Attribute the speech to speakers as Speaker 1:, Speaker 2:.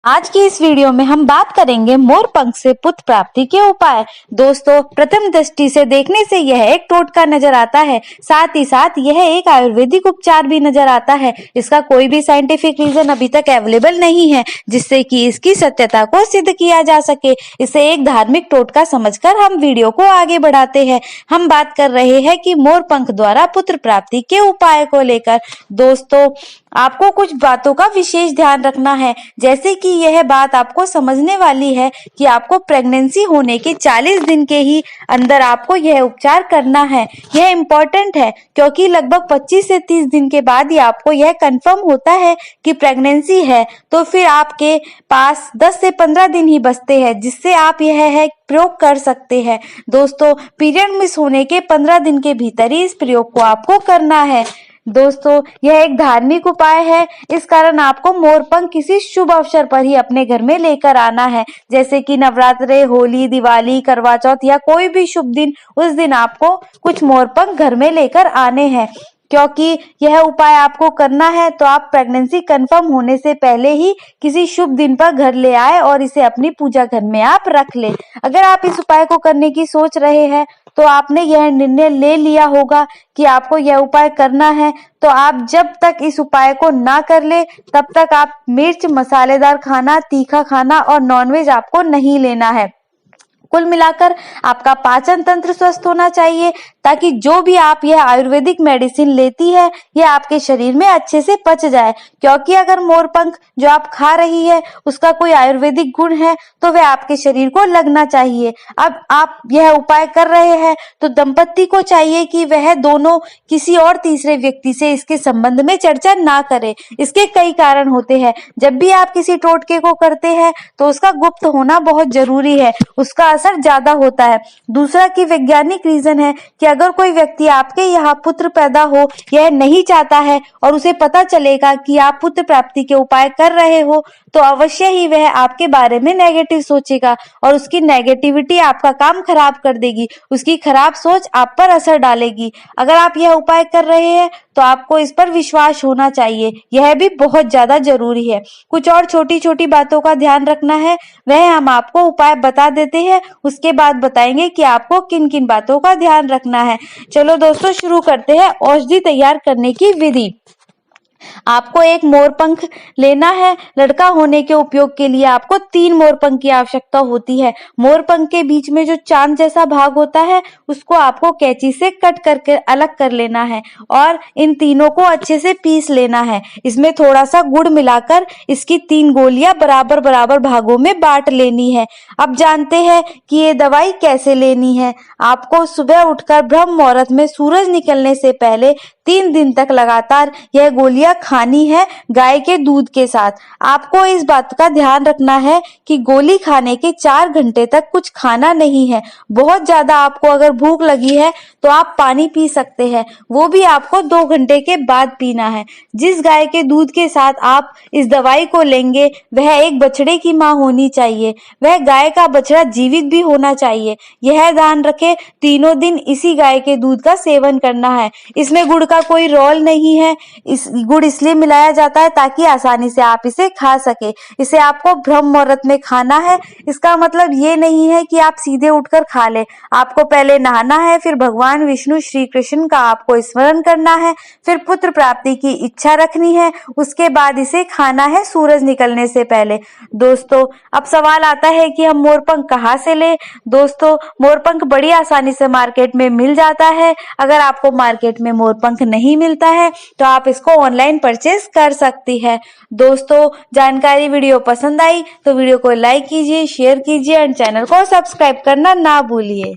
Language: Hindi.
Speaker 1: आज की इस वीडियो में हम बात करेंगे मोर पंख से पुत्र प्राप्ति के उपाय। दोस्तों, प्रथम दृष्टि से देखने से यह एक टोटका नजर आता है, साथ ही साथ यह एक आयुर्वेदिक उपचार भी नजर आता है। इसका कोई भी साइंटिफिक रीजन अभी तक अवेलेबल नहीं है जिससे कि इसकी सत्यता को सिद्ध किया जा सके। इसे एक धार्मिक टोटका समझकर हम वीडियो को आगे बढ़ाते हैं। हम बात कर रहे हैं कि मोर पंख द्वारा पुत्र प्राप्ति के उपाय को लेकर। दोस्तों, आपको कुछ बातों का विशेष ध्यान रखना है, जैसे कि यह बात आपको समझने वाली है कि आपको प्रेगनेंसी होने के 40 दिन के ही अंदर आपको यह उपचार करना है। यह इम्पोर्टेंट है क्योंकि लगभग 25 से 30 दिन के बाद ही आपको यह कंफर्म होता है कि प्रेगनेंसी है, तो फिर आपके पास 10 से 15 दिन ही बचते हैं जिससे आप यह है प्रयोग कर सकते हैं। दोस्तों, पीरियड मिस होने के 15 दिन के भीतर ही इस प्रयोग को आपको करना है। दोस्तों, यह एक धार्मिक उपाय है, इस कारण आपको मोरपंख किसी शुभ अवसर पर ही अपने घर में लेकर आना है, जैसे कि नवरात्रे, होली, दिवाली, करवा चौथ या कोई भी शुभ दिन। उस दिन आपको कुछ मोरपंख घर में लेकर आने हैं। क्योंकि यह उपाय आपको करना है तो आप प्रेगनेंसी कंफर्म होने से पहले ही किसी शुभ दिन पर घर ले आए और इसे अपनी पूजा घर में आप रख ले। अगर आप इस उपाय को करने की सोच रहे हैं तो आपने यह निर्णय ले लिया होगा कि आपको यह उपाय करना है, तो आप जब तक इस उपाय को ना कर ले तब तक आप मिर्च, मसालेदार खाना, तीखा खाना और नॉनवेज आपको नहीं लेना है। कुल मिलाकर आपका पाचन तंत्र स्वस्थ होना चाहिए ताकि जो भी आप यह आयुर्वेदिक मेडिसिन लेती है यह आपके शरीर में अच्छे से पच जाए। क्योंकि अगर मोरपंख जो आप खा रही है उसका कोई आयुर्वेदिक गुण है तो वह आपके शरीर को लगना चाहिए। अब आप यह उपाय कर रहे हैं तो दंपति को चाहिए कि वह दोनों किसी और तीसरे व्यक्ति से इसके संबंध में चर्चा ना करें। इसके कई कारण होते हैं। जब भी आप किसी टोटके को करते हैं तो उसका गुप्त होना बहुत जरूरी है, उसका असर ज्यादा होता है। दूसरा की वैज्ञानिक रीजन है कि अगर कोई व्यक्ति आपके यहाँ पुत्र पैदा हो यह नहीं चाहता है और उसे पता चलेगा कि आप पुत्र प्राप्ति के उपाय कर रहे हो तो अवश्य ही वह आपके बारे में नेगेटिव सोचेगा और उसकी नेगेटिविटी आपका काम खराब कर देगी। उसकी खराब सोच आप पर असर डालेगी। अगर आप यह उपाय कर रहे हैं तो आपको इस पर विश्वास होना चाहिए, यह भी बहुत ज्यादा जरूरी है। कुछ और छोटी छोटी बातों का ध्यान रखना है, वह हम आपको उपाय बता देते हैं, उसके बाद बताएंगे कि आपको किन किन बातों का ध्यान रखना है। चलो दोस्तों, शुरू करते हैं औषधि तैयार करने की विधि। आपको एक मोरपंख लेना है। लड़का होने के उपयोग के लिए आपको 3 मोरपंख की आवश्यकता होती है। मोरपंख के बीच में जो चांद जैसा भाग होता है उसको आपको कैंची से कट करके अलग कर लेना है और इन तीनों को अच्छे से पीस लेना है। इसमें थोड़ा सा गुड़ मिलाकर इसकी 3 गोलियां बराबर बराबर भागों में बांट लेनी है। अब जानते हैं कि ये दवाई कैसे लेनी है। आपको सुबह उठकर ब्रह्म मुहूर्त में सूरज निकलने से पहले 3 दिन तक लगातार यह गोलियां खानी है गाय के दूध के साथ। आपको इस बात का ध्यान रखना है कि गोली खाने के 4 घंटे तक कुछ खाना नहीं है। बहुत ज्यादा आपको अगर भूख लगी है तो आप पानी पी सकते हैं, वो भी आपको 2 घंटे के बाद पीना है। जिस गाय के दूध के साथ आप इस दवाई को लेंगे वह एक बछड़े की माँ होनी चाहिए। वह गाय का बछड़ा जीवित भी होना चाहिए। यह ध्यान रखें, तीनों दिन इसी गाय के दूध का सेवन करना है। इसमें गुड़ का कोई रोल नहीं है। इस गुड़ इसलिए मिलाया जाता है ताकि आसानी से आप इसे खा सके। इसे आपको ब्रह्म मुहूर्त में खाना है। इसका मतलब ये नहीं है कि आप सीधे उठकर खा ले। आपको पहले नहाना है, फिर भगवान विष्णु श्री कृष्ण का आपको स्मरण करना है, फिर पुत्र प्राप्ति की इच्छा रखनी है, उसके बाद इसे खाना है सूरज निकलने से पहले। दोस्तों, अब सवाल आता है कि हम मोरपंख कहाँ से ले। दोस्तों, मोरपंख बड़ी आसानी से मार्केट में मिल जाता है। अगर आपको मार्केट में मोरपंख नहीं मिलता है तो आप इसको ऑनलाइन परचेज कर सकती है। दोस्तों, जानकारी वीडियो पसंद आई तो वीडियो को लाइक कीजिए, शेयर कीजिए और चैनल को सब्सक्राइब करना ना भूलिए।